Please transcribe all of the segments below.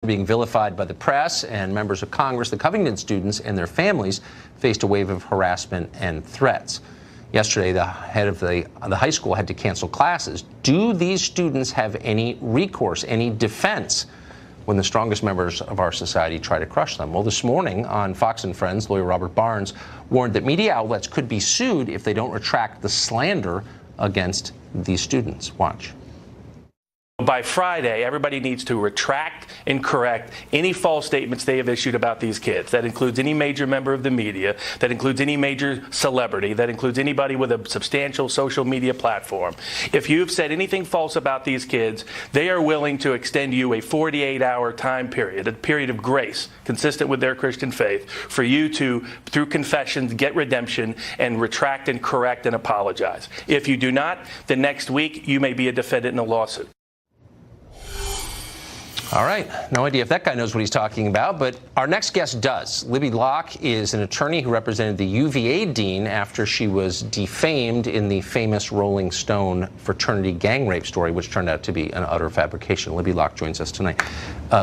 being vilified by the press and members of Congress. The Covington students and their families faced a wave of harassment and threats. Yesterday, the head of the high school had to cancel classes. Do these students have any recourse, any defense when the strongest members of our society try to crush them? Well, this morning on Fox and Friends, lawyer Robert Barnes warned that media outlets could be sued if they don't retract the slander against these students. Watch. By Friday, everybody needs to retract and correct any false statements they have issued about these kids. That includes any major member of the media, that includes any major celebrity, that includes anybody with a substantial social media platform. If you've said anything false about these kids, they are willing to extend you a 48-hour time period, a period of grace consistent with their Christian faith, for you to, through confessions, get redemption and retract and correct and apologize. If you do not, the next week you may be a defendant in a lawsuit. All right. No idea if that guy knows what he's talking about, but our next guest does. Libby Locke is an attorney who represented the UVA dean after she was defamed in the famous Rolling Stone fraternity gang rape story, which turned out to be an utter fabrication. Libby Locke joins us tonight.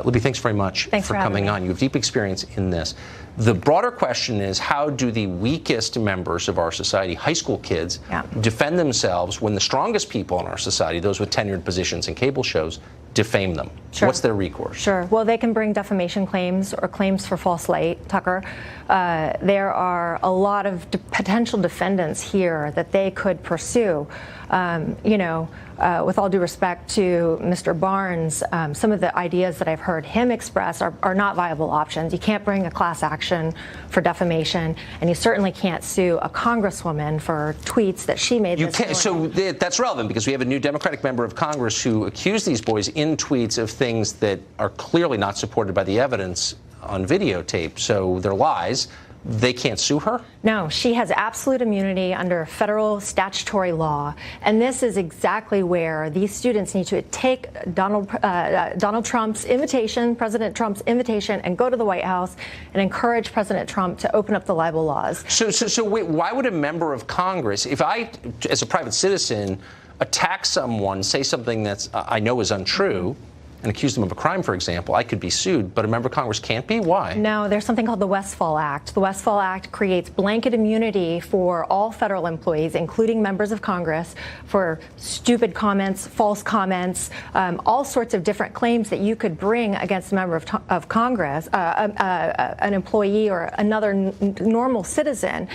Libby, thanks very much for coming on. You have deep experience in this. The broader question is, how do the weakest members of our society, high school kids, defend themselves when the strongest people in our society, those with tenured positions in cable shows, defame them? Sure. What's their recourse? Sure. Well, they can bring defamation claims or claims for false light, Tucker. There are a lot of potential defendants here that they could pursue. With all due respect to Mr. Barnes, some of the ideas that I've heard him express are not viable options. You can't bring a class action for defamation, and you certainly can't sue a congresswoman for tweets that she made this morning. So that's relevant because we have a new Democratic member of Congress who accused these boys in tweets of things that are clearly not supported by the evidence on videotape. So they're lies. They can't sue her? No, she has absolute immunity under federal statutory law. And this is exactly where these students need to take Donald Trump's invitation, President Trump's invitation, and go to the White House and encourage President Trump to open up the libel laws. So wait, why would a member of Congress, if I, as a private citizen, attack someone, say something that's I know is untrue, and accuse them of a crime, for example, I could be sued, but a member of Congress can't be? Why? No, there's something called the Westfall Act. The Westfall Act creates blanket immunity for all federal employees, including members of Congress, for stupid comments, false comments, all sorts of different claims that you could bring against a member of Congress, an employee or another normal citizen,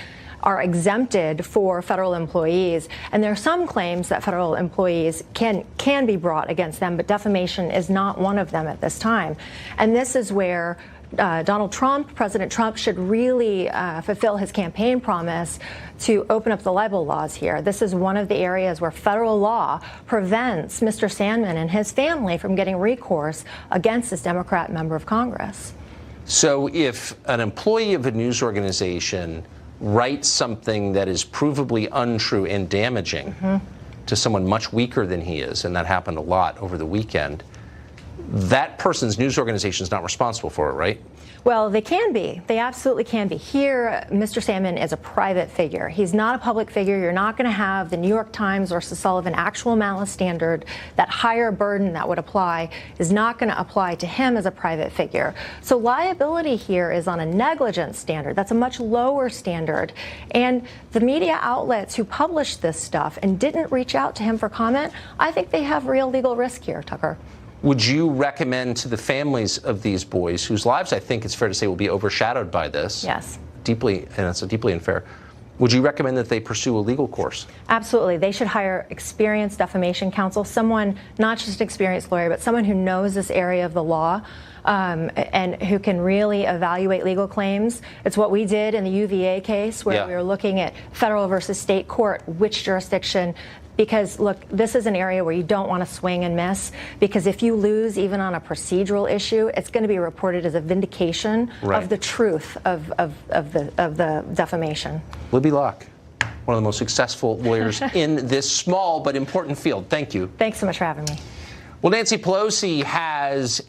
are exempted for federal employees. And there are some claims that federal employees can be brought against them, but defamation is not one of them at this time. And this is where Donald Trump, President Trump, should really fulfill his campaign promise to open up the libel laws here. This is one of the areas where federal law prevents Mr. Sandman and his family from getting recourse against this Democrat member of Congress. So if an employee of a news organization writes something that is provably untrue and damaging to someone much weaker than he is, and that happened a lot over the weekend, that person's news organization is not responsible for it, right? Well, they can be. They absolutely can be. Here, Mr. Sandman is a private figure. He's not a public figure. You're not going to have the New York Times or Sullivan actual malice standard. That higher burden that would apply is not going to apply to him as a private figure. So liability here is on a negligence standard. That's a much lower standard. And the media outlets who published this stuff and didn't reach out to him for comment, I think they have real legal risk here, Tucker. Would you recommend to the families of these boys, whose lives I think it's fair to say will be overshadowed by this, yes, deeply, and it's deeply unfair, would you recommend that they pursue a legal course? Absolutely. They should hire experienced defamation counsel, someone, not just an experienced lawyer, but someone who knows this area of the law and who can really evaluate legal claims. It's what we did in the UVA case where we were looking at federal versus state court, which jurisdiction. Because, look, this is an area where you don't want to swing and miss, because if you lose even on a procedural issue, it's going to be reported as a vindication of the truth of the defamation. Libby Locke, one of the most successful lawyers in this small but important field. Thank you. Thanks so much for having me. Well, Nancy Pelosi has